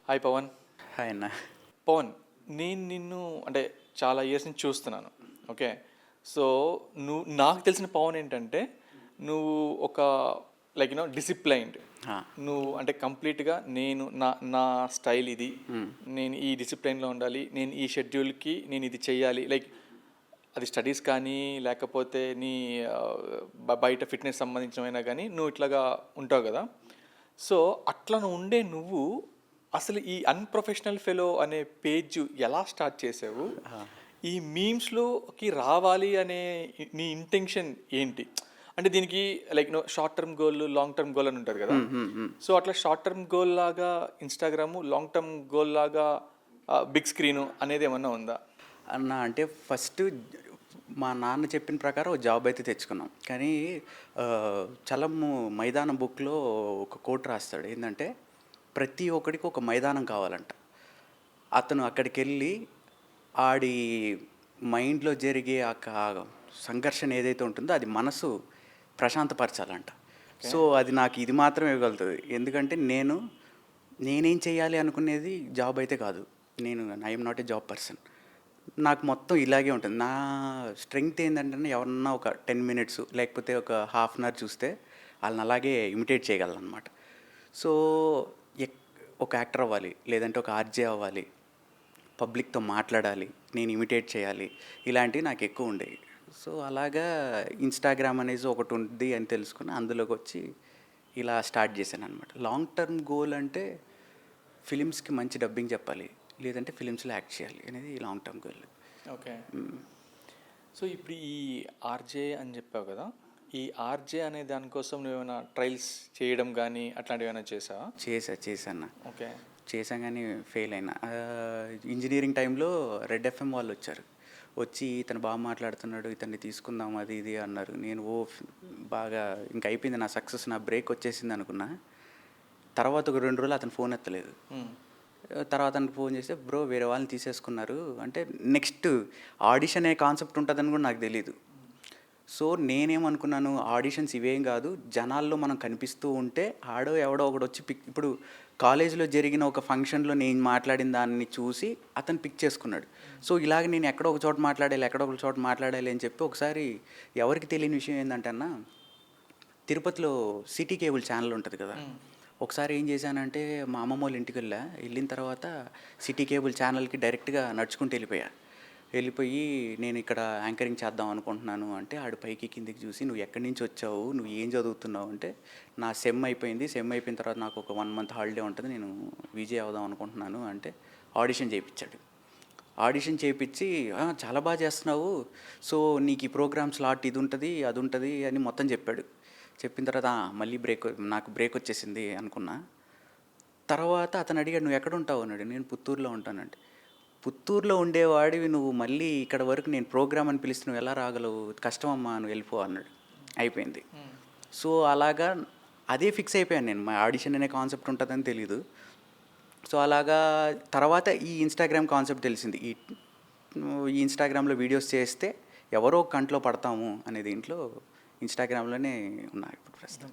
Hi Pawan. Hi అన్న. పవన్, నేను నిన్ను అంటే చాలా ఇయర్స్ నుంచి చూస్తున్నాను. ఓకే, సో నాకు తెలిసిన పవన్ ఏంటంటే నువ్వు ఒక డిసిప్లైన్డ్. నువ్వు అంటే కంప్లీట్గా నేను నా నా స్టైల్ ఇది, నేను ఈ డిసిప్లైన్లో ఉండాలి, నేను ఈ షెడ్యూల్కి నేను ఇది చెయ్యాలి. అది స్టడీస్ కానీ లేకపోతే నీ బయట ఫిట్నెస్ సంబంధించినవైనా కానీ నువ్వు ఇట్లాగా ఉంటావు కదా. సో అట్లా ఉండే నువ్వు అసలు ఈ అన్ప్రొఫెషనల్ ఫెలో అనే పేజ్ ఎలా స్టార్ట్ చేసావు? ఈ మీమ్స్లోకి రావాలి అనే నీ ఇంటెన్షన్ ఏంటి? అంటే దీనికి short term goal, long term goal అని ఉంటుంది కదా. సో అట్లా షార్ట్ టర్మ్ గోల్ లాగా ఇన్స్టాగ్రాము, లాంగ్ టర్మ్ గోల్ లాగా బిగ్ స్క్రీను అనేది ఏమన్నా ఉందా అన్న? అంటే ఫస్ట్ మా నాన్న చెప్పిన ప్రకారం ఒక జాబ్ అయితే తెచ్చుకున్నాం. కానీ చలము మైదానం బుక్లో ఒక కోట్ రాస్తాడు, ఏంటంటే ప్రతి ఒక్కడికి ఒక మైదానం కావాలంట. అతను అక్కడికి వెళ్ళి ఆడి మైండ్లో జరిగే ఆ సంఘర్షణ ఏదైతే ఉంటుందో అది మనసు ప్రశాంతపరచాలంట. సో అది నాకు ఇది మాత్రమే ఇవ్వగలుగుతుంది. ఎందుకంటే నేనేం చేయాలి అనుకునేది జాబ్ అయితే కాదు. I'm not a job person. నాకు మొత్తం ఇలాగే ఉంటుంది. నా స్ట్రెంగ్త్ ఏంటంటే ఎవరన్నా ఒక 10 minutes లేకపోతే ఒక హాఫ్ అన్ అవర్ చూస్తే వాళ్ళని అలాగే ఇమిటేట్ చేయగలను అనమాట. సో ఒక యాక్టర్ అవ్వాలి, లేదంటే ఒక ఆర్జే అవ్వాలి, పబ్లిక్తో మాట్లాడాలి, నేను ఇమిటేట్ చేయాలి, ఇలాంటివి నాకు ఎక్కువ ఉండేవి. సో అలాగా ఇన్స్టాగ్రామ్ అనేది ఒకటి ఉంది అని తెలుసుకుని అందులోకి వచ్చి ఇలా స్టార్ట్ చేశాను అనమాట. లాంగ్ టర్మ్ గోల్ అంటే ఫిలిమ్స్కి మంచి డబ్బింగ్ చెప్పాలి, లేదంటే ఫిలిమ్స్లో యాక్ట్ చేయాలి అనేది long term goal. Okay, so ఇప్పుడు ఈ ఆర్జే అని చెప్పావు కదా, ఈ ఆర్జే అనే దానికోసం నువ్వేమైనా ట్రయల్స్ చేయడం కానీ అట్లాంటివి ఏమైనా చేసావా? చేశాను. ఓకే, చేశాను కానీ ఫెయిల్ అయినా. ఇంజనీరింగ్ టైంలో రెడ్ ఎఫ్ఎం వాళ్ళు వచ్చి ఇతను బాగా మాట్లాడుతున్నాడు, ఇతన్ని తీసుకుందాం అది ఇది అన్నారు. నేను బాగా ఇంక అయిపోయింది నా సక్సెస్, నా బ్రేక్ వచ్చేసింది అనుకున్నా. తర్వాత ఒక 2 రోజులు అతను ఫోన్ ఎత్తలేదు. తర్వాత అతనికి ఫోన్ చేస్తే బ్రో వేరే వాళ్ళని తీసేసుకున్నారు అంటే, నెక్స్ట్ ఆడిషన్ అనే కాన్సెప్ట్ ఉంటుందని కూడా నాకు తెలీదు. సో నేనేమనుకున్నాను, ఆడిషన్స్ ఇవేం కాదు, జనాల్లో మనం కనిపిస్తూ ఉంటే ఎవడో ఒకడు వచ్చి ఇప్పుడు కాలేజీలో జరిగిన ఒక ఫంక్షన్లో నేను మాట్లాడిన దాన్ని చూసి అతను పిక్ చేసుకున్నాడు. సో ఇలాగ నేను ఎక్కడో ఒక చోట మాట్లాడాలి అని చెప్పి ఒకసారి ఎవరికి తెలియని విషయం ఏంటంటే అన్న, తిరుపతిలో సిటీ కేబుల్ ఛానల్ ఉంటుంది కదా. ఒకసారి ఏం చేశానంటే మా అమ్మమ్మ వాళ్ళ ఇంటికి వెళ్ళిన తర్వాత సిటీ కేబుల్ ఛానల్కి డైరెక్ట్గా నడుచుకుంటూ వెళ్ళిపోయి నేను ఇక్కడ యాంకరింగ్ చేద్దాం అనుకుంటున్నాను అంటే, ఆడు పైకి కిందికి చూసి నువ్వు ఎక్కడి నుంచి వచ్చావు, నువ్వు ఏం చదువుతున్నావు అంటే, నా సెమ్ అయిపోయిన తర్వాత నాకు ఒక 1 month హాలిడే ఉంటుంది, నేను విజయ్ అవుదాం అనుకుంటున్నాను అంటే ఆడిషన్ చేయించాడు. ఆడిషన్ చేయించి చాలా బాగా చేస్తున్నావు, సో నీకు ఈ ప్రోగ్రామ్ స్లాట్ ఇది ఉంటుంది అది ఉంటుంది అని మొత్తం చెప్పాడు. చెప్పిన తర్వాత మళ్ళీ నాకు బ్రేక్ వచ్చేసింది అనుకున్నా. తర్వాత అతను అడిగాడు, నువ్వు ఎక్కడ ఉంటావు అన్నాడు. నేను పుత్తూరులో ఉంటానంటే, పుత్తూరులో ఉండేవాడివి నువ్వు మళ్ళీ ఇక్కడ వరకు నేను ప్రోగ్రామ్ అని పిలిస్తే నువ్వు ఎలా రాగలవు, కష్టమమ్మా నువ్వు వెళ్ళిపో అన్నాడు. అయిపోయింది. సో అలాగా అదే ఫిక్స్ అయిపోయాను నేను. మా ఆడిషన్ అనే కాన్సెప్ట్ ఉంటుందని తెలీదు. సో అలాగా తర్వాత ఈ ఇన్స్టాగ్రామ్ కాన్సెప్ట్ తెలిసింది. ఈ ఇన్స్టాగ్రామ్లో వీడియోస్ చేస్తే ఎవరో కంట్లో పడతాము అనే దీంట్లో ఇన్స్టాగ్రామ్లోనే ఉన్నా ఇప్పుడు ప్రస్తుతం.